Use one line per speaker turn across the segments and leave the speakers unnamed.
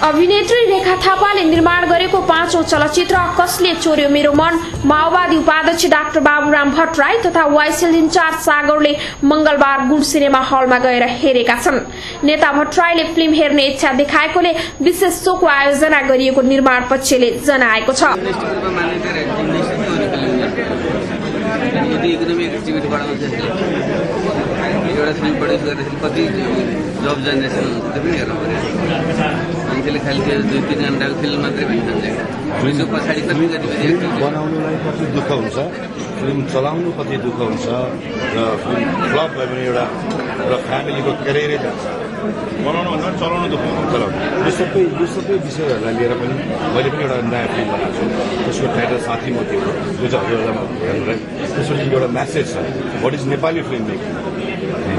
अभिनेत्री रेखा थापाले निर्माण गरेको 5औं चलचित्र कसले चोर्यो मेरो मन माओवादी उपाध्यक्ष डाक्टर बाबुराम भट्टराई तथा वाइसेल इन्चार्ज सागरले मंगलबार गुड सिनेमा हलमा गएर हेरेका छन्। नेता भट्टराईले फिल्म हेर्ने इच्छा देखाएकोले विशेष शोको आयोजना गरिएको निर्माण पक्षले जनाएको छ।
मान्छेले खालि 2-3 घण्टाको फिल्म मात्रै भइन्छ। त्यसको पछाडि कति
बनाउनुलाई कति दुःख हुन्छ, फिल्म चलाउनु कति दुःख हुन्छ र फिल्म फ्लप भयो भने एउटा फ्यामिलीको क्यारियरै जान्छ। बनाउनु भन्दा चलाउनु दुःख हुन्छ। चलाउनु यो सबै विषयहरूलाई लिएर पनि मैले पनि एउटा नयाँ फिल्म बनाएको छु। त्यसको टाइटल साथी म त्यो जो चाहिँ हजुरहरूलाई त्यसपछि एउटा म्यासेज छ what is Nepali film making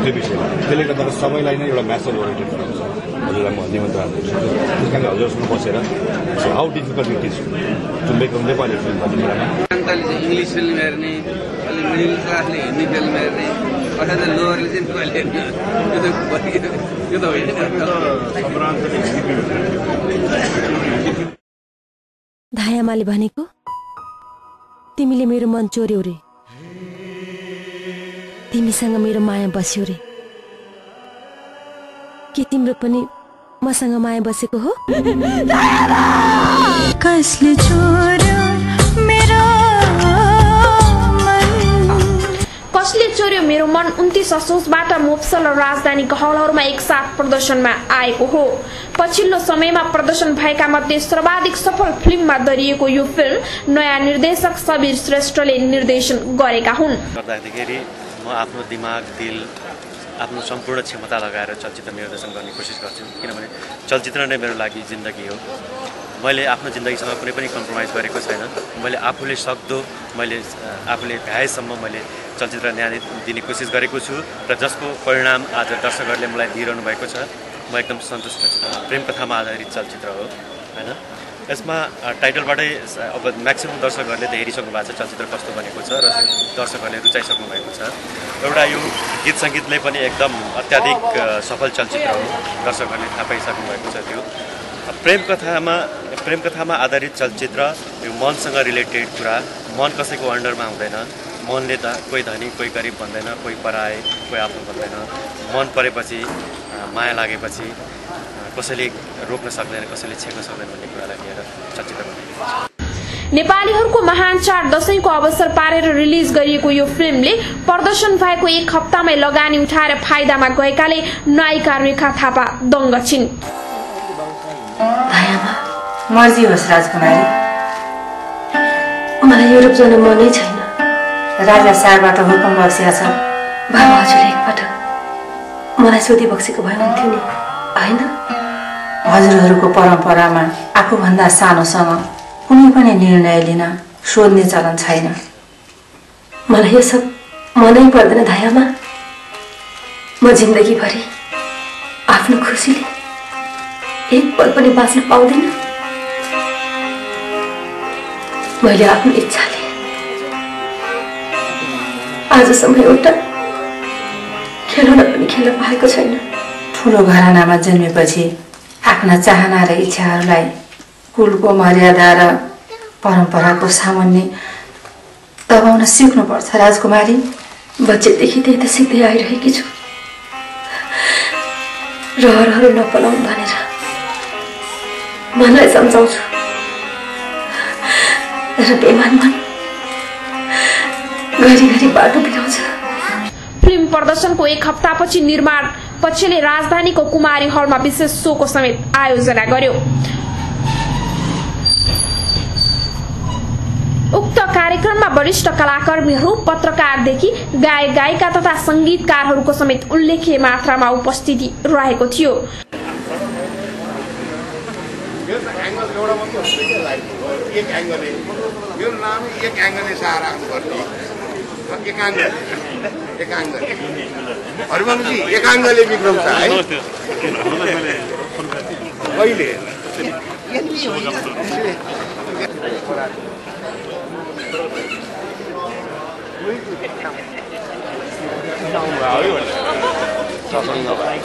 त्यो विषयमा। त्यसले गर्दा सबैलाई नै एउटा म्यासेज ओरिएन्टेड फिल्म छ। हजुरलाई म निमन्त्रण गर्छु। त्यस कारणले हजुरसँग बसेर how difficult it is to make a Nepali film भन्ने कुरामा
जनताले चाहिँ इङ्ग्लिस फिल्म हेर्ने, अलि मिडल क्लासले हिन्दी फिल्म हेर्ने, अथवा चाहिँ लोवरले चाहिँ नेपाली हेर्ने त्यो त होइन।
धायामाले भनेको तिमीले मेरो मन चोर्यौ रे, तिमीसँग मेरो माया बस्यो रे। के तिम्रो पनि मसँग माया बसेको हो?
कसले चोर्यो मेरो मन?
कसले चोर्यो मेरो मन 29 असोजबाट मोक्सल र राजधानी गहलहरूमा एकसाथ प्रदर्शनमा आएको हो। पछिल्लो समयमा प्रदर्शन भएका मध्ये सर्वाधिक सफल फिल्ममा दरिएको यो फिल्म नयाँ निर्देशक सबीर श्रेष्ठले निर्देशन गरेका हुन्।
म आफ्नो दिमाग, दिल, आफ्नो सम्पूर्ण क्षमता लगाएर चलचित्र निर्देशन गर्ने कोसिस गर्छु। किनभने चलचित्र नै मेरो लागि जिन्दगी हो। मैले आफ्नो जिन्दगीसँग कुनै पनि कम्प्रोमाइज गरेको छैन। मैले आफूले सक्दो, मैले आफूले भ्याएसम्म मैले चलचित्र न्याय दिने कोसिस गरेको छु र जसको परिणाम आज दर्शकहरूले मलाई दिइरहनु भएको छ। म एकदम सन्तुष्ट छु। प्रेम कथामा आधारित चलचित्र हो हैन। यसमा टाइटलबाटै अब म्याक्सिमम दर्शकहरूले त हेरिसक्नु भएको छ चलचित्र कस्तो बनेको छ र दर्शकहरूले रुचाइसक्नु भएको छ। एउटा यो गीत सङ्गीतले पनि एकदम अत्याधिक सफल चलचित्र हो, दर्शकहरूले थाहा पाइसक्नु भएको छ। त्यो प्रेम कथामा आधारित चलचित्र, यो मनसँग रिलेटेड कुरा। मन कसैको अन्डरमा हुँदैन। मनले त कोही धनी कोही गरिब भन्दैन, कोही पराए कोही आफ्नो भन्दैन। मन परेपछि, माया लागेपछि कसैले रोक्न सक्दैन, कसैले छेक्न सक्दैन भन्ने कुरालाई लिएर चलचित्र बनेको छ।
नेपालीहरूको महान चाड दशैंको अवसर पारेर रिलिज गरिएको यो फिल्मले प्रदर्शन भएको 1 हप्तामै लगानी उठाएर फाइदामा गएकाले नायिका रेखा थापा दङ्ग छिन्।
मर्जी होस् राजकुमारी,
मलाई युरोप जान मनै छैन।
राजा सारबाट हुकुम बक्सिया छ।
बाबा हजुरले एकपटक मलाई सोधी बक्सेको भए हुन्थ्यो नि, होइन?
हजुरहरूको परम्परामा आफूभन्दा सानोसँग कुनै पनि निर्णय लिन सोध्ने चलन छैन।
मलाई यो सब मनै पर्दैन धायामा। म जिन्दगीभरि आफ्नो खुसीले एक पल पनि बाँच्न पाउँदिन। मैले आफ्नो इच्छाले आजसम्म एउटा खेलौना पनि खेल्न पाएको छैन।
ठुलो घरानामा जन्मेपछि आफ्ना चाहना र इच्छाहरूलाई कुलको मर्यादा र परम्पराको सामान्य दबाउन सिक्नुपर्छ राजकुमारी।
बच्चेदेखि त्यही त सिक्दै आइरहेकी छु। रहरहरू नपलाउनु भनेर मनलाई सम्झाउँछु, तर बेमान मन घरिघरि बाटो बिराउँछ।
फिल्म प्रदर्शनको 1 हप्तापछि निर्माण पक्षले राजधानीको कुमारी हलमा विशेष शोको समेत आयोजना गर्यो। उक्त कार्यक्रममा वरिष्ठ कलाकर्मीहरू, पत्रकारदेखि गायक गायिका तथा संगीतकारहरूको समेत उल्लेख्य मात्रामा उपस्थिति रहेको थियो।
एकाङ्गले बिग्राउँछ है कहिले
शासन नभए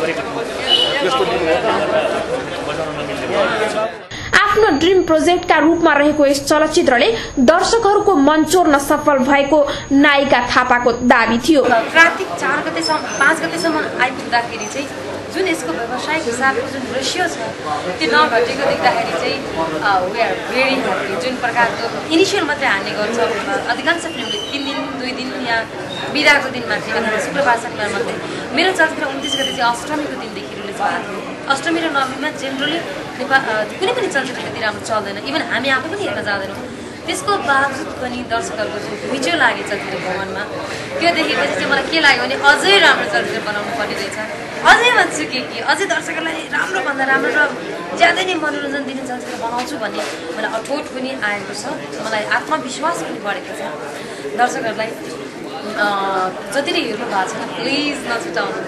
ड्रिम प्रोजेक्टका रूपमा रहेको यस चलचित्रले दर्शकहरूको मन चोर्न सफल भएको नायिका थापाको दाबी थियो।
कार्तिक 4 गतेसम्म 5 गतेसम्म आइपुग्दाखेरि चाहिँ जुन यसको व्यावसायिक हिसाबको जुन रेसियो छ त्यो नघटेको देख्दाखेरि चाहिँ वी आर भेरी ह्याप्पी। जुन प्रकारको इनिसियल मात्रै हान्ने गर्छ अधिकांश फिल्मले 3 दिन 2 दिन या बिदाको दिन मात्रै अथवा शुक्रबार शनिबार मात्रै। मेरो चलचित्र 29 गते चाहिँ अष्टमीको दिनदेखि रिलिज भएको थियो। अष्टमी र नवमीमा जेनरली कुनै पनि चलचित्र त्यति राम्रो चल्दैन, इभन हामी आफै पनि हेर्न जाँदैनौँ। त्यसको बावजुद पनि दर्शकहरूको जुन घुइँचो लाग्यो चलचित्र भवनमा त्यो देखेपछि चाहिँ मलाई के लाग्यो भने अझै राम्रो चलचित्र बनाउनु पर्ने रहेछ। अझै भन्छु कि अझै दर्शकहरूलाई राम्रोभन्दा राम्रो र ज्यादै नै मनोरञ्जन दिने चलचित्र बनाउँछु भन्ने मलाई अठोट पनि आएको छ। मलाई आत्मविश्वास पनि बढेको छ। दर्शकहरूलाई जति नै हेर्नु भएको छ प्लिज नछुटाउनु,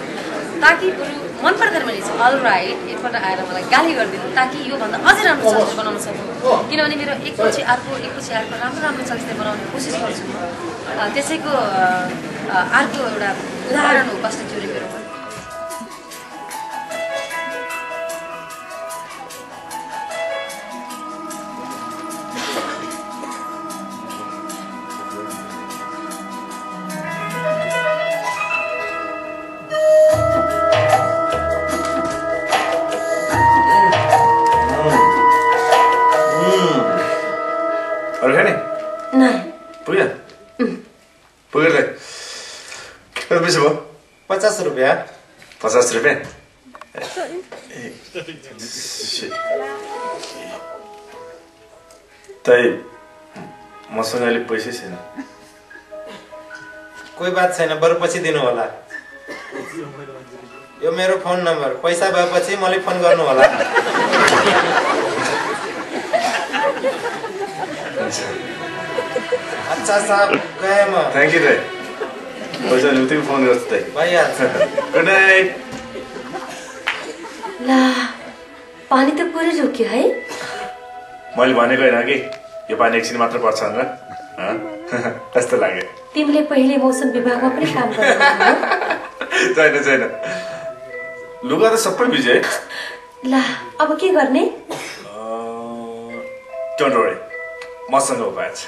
ताकि बरु मन पर्दैन भने चाहिँ अल राइट एकपल्ट आएर मलाई गाली गरिदिनु, ताकि योभन्दा अझै राम्रो चलचित्र बनाउन सकौँ। किनभने मेरो एकपछि अर्को राम्रो राम्रो चलचित्र बनाउने कोसिस गर्छु म। त्यसैको अर्को एउटा उदाहरण हो कस्तो चोरी मेरो मन।
पैसा भयो 50 रुपियाँ 50 रुपियाँ तै मसँग अहिले पैसै छैन।
कोही बात छैन, बरु पछि दिनु होला। यो मेरो फोन नम्बर, पैसा भएपछि मलाई फोन गर्नु होला। अच्छा साहब गए म।
थ्याङ्क यू दाइ। पैसा लुते फोन गर्छु दाइ।
भइहाल्छ।
Good night.
ला पानी त पुरै रोक्यो है।
मैले भनेको होइन कि यो पानी एकछिन मात्र पर्छ भनेर कस्तो लाग्यो?
तिमीले पहिले मौसम विभागमा पनि काम गर्नु
छैन लुगा त सबै भिजे।
ला अब के गर्ने?
डोन्ट वरी, मसँग उपाय छ।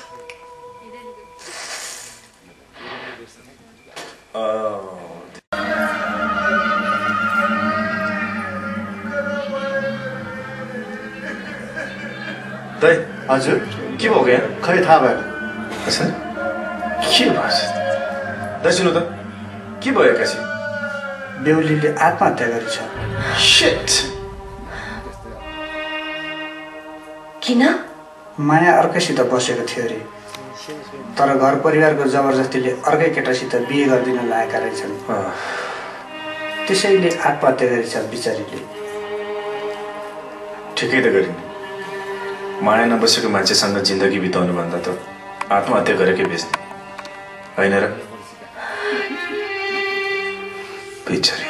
दाइ
हजुर
के भयो क्या?
खै थाहा भयो।
के भएछ दाइ? सुन्नु त के भयो एक्कासी?
बेहुलीले आत्महत्या गरेछ।
शिट।
किन?
माया अर्कैसित बसेको थियो अरे, तर घर परिवारको जबरजस्तीले अर्कै केटासित बिहे गरिदिन लागेका रहेछन्। त्यसैले आत्महत्या गरेछ बिचारीले।
ठिकै त गरिन्। माया नबसेको मान्छेसँग जिन्दगी बिताउनु भन्दा त आत्महत्या गरेकै बेच्ने होइन र? बिचारी।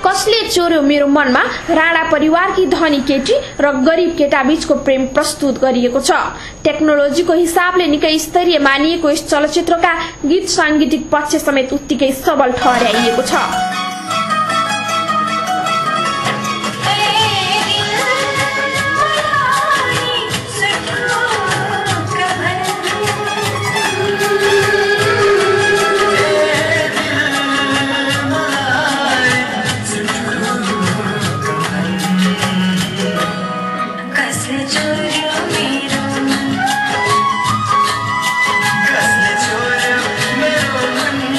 कसले चोर्यो मेरो मनमा राणा परिवारकी धनी केटी र गरीब केटा बीचको प्रेम प्रस्तुत गरिएको छ। टेक्नोलोजीको हिसाबले निकै स्तरीय मानिएको यस चलचित्रका गीत सांगीतिक पक्ष समेत उत्तिकै सबल ठहर्याइएको छ।
मेरो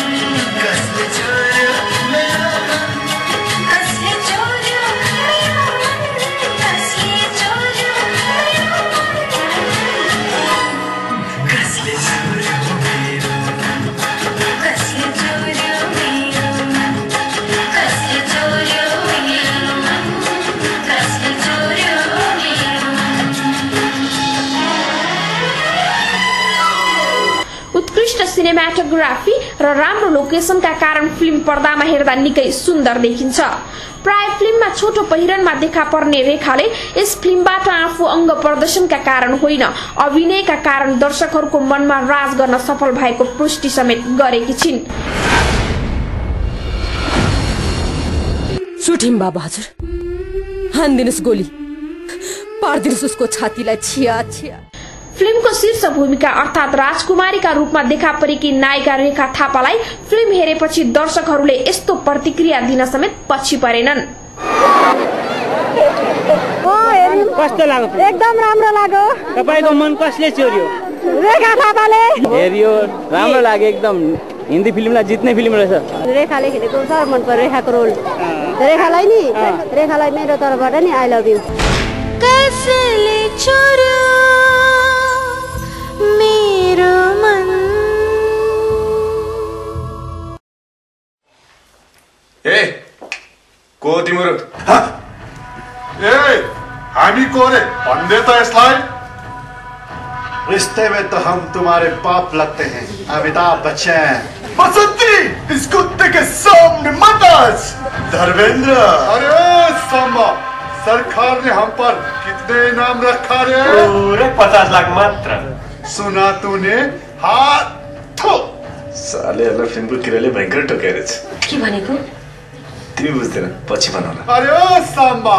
सिनेमाटोग्राफी र राम्रो लोकेसनका कारण फिल्म पर्दामा हेर्दा निकै सुन्दर देखिन्छ। प्राय फिल्ममा छोटो पहिरनमा देखा पर्ने रेखाले यस फिल्मबाट आफू अङ्ग प्रदर्शनका कारण होइन, अभिनयका कारण दर्शकहरूको मनमा राज गर्न सफल भएको पुष्टि समेत गरेकी छिन्।
सुटिङ बाबा हजुर, हान्दिनुस् गोली, पार्दिनुस् उसको छातीलाई छिया छिया।
फिल्मको शीर्ष भूमिका अर्थात् राजकुमारीका रूपमा देखा परेकी नायिका रेखा थापालाई फिल्म हेरेपछि दर्शकहरूले यस्तो प्रतिक्रिया दिन समेत पछि परेनन्।
कस्तो लाग्यो?
एकदम राम्रो लाग्यो।
तपाईको मन कसले चोर्यो?
रेखा थापाले।
हेरियो, राम्रो लाग्यो एकदम। हिन्दी फिल्मलाई जित्ने फिल्म रहेछ।
रेखाले खेलेको साह्रो मन पर्यो रेखाको रोल। रेखालाई नि, रेखालाई मेरो तर्फबाट नि आई लभ यु।
कसले चोर्यो मेरो मन?
ए को तिम्रो?
ए हामी को रे भन्दै त यसलाई।
रिश्ते में तो हम तुम्हारे बाप लगते हैं, अमिताभ बच्चन।
बसंती, इस कुत्ते के सामने मत हंस।
धर्मेंद्र।
अरे सांबा, सरकार ने हम पर कितने इनाम रखा रे?
पूरे 50 लाख मात्र।
सुना तूने? हाथ
सालेहरूलाई फिल्मको किराले भयङ्कर टोकेको रहेछ।
के भनेको?
तिमी बुझ्दैन, पछि भनौला।
अरे सांबा,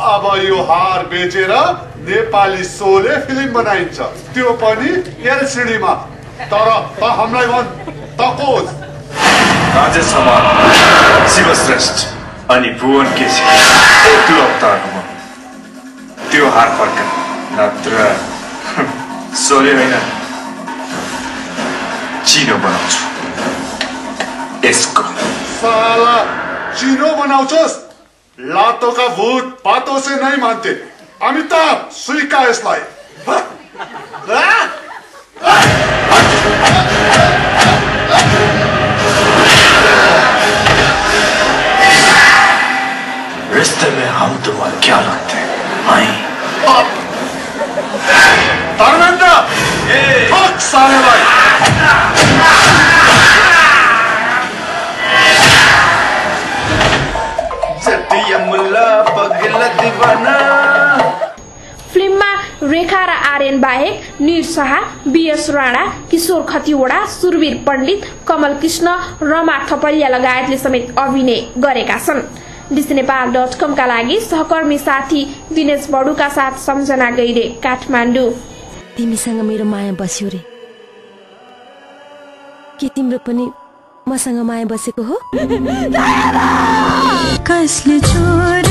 अब यो हार बेचेर नेपाली सोले फिल्म बनाइन्छ, त्यो पनि एलसिडीमा। तर त हामीलाई भन, त कोच
राजेश हमार, शिवश्रेष्ठ अनि भुवन केसी त्यो अवतारमा त्यो हार फर्का, नत्र सोले होइन चिनो बनाउँछु यसको।
साला चिनो बनाउँछस्? लातो का भूत बातों से नहीं मानते। अमिताभ, स्वीकार यसलाई।
रिश्ते में हम तुम्हारे क्या लगते हैं?
धर्मेंद्र, ठोक साले भाई।
फिल्ममा रेखा र आर्यन बाहेक निर शाह, बीएस राणा, किशोर खतिवडा, सुरवीर पण्डित, कमल कृष्ण, रमा थपलिया लगायतले समेत अभिनय गरेका छन्। डिस्नेपाल.com का लागि सहकर्मी साथी दिनेश बडुका साथ सम्झना गैरे, काठमाडौँ।
तिमीसँग मेरो माया बस्यो रे, के तिम्रो पनि मसँग माया बसेको हो?
कसले चोर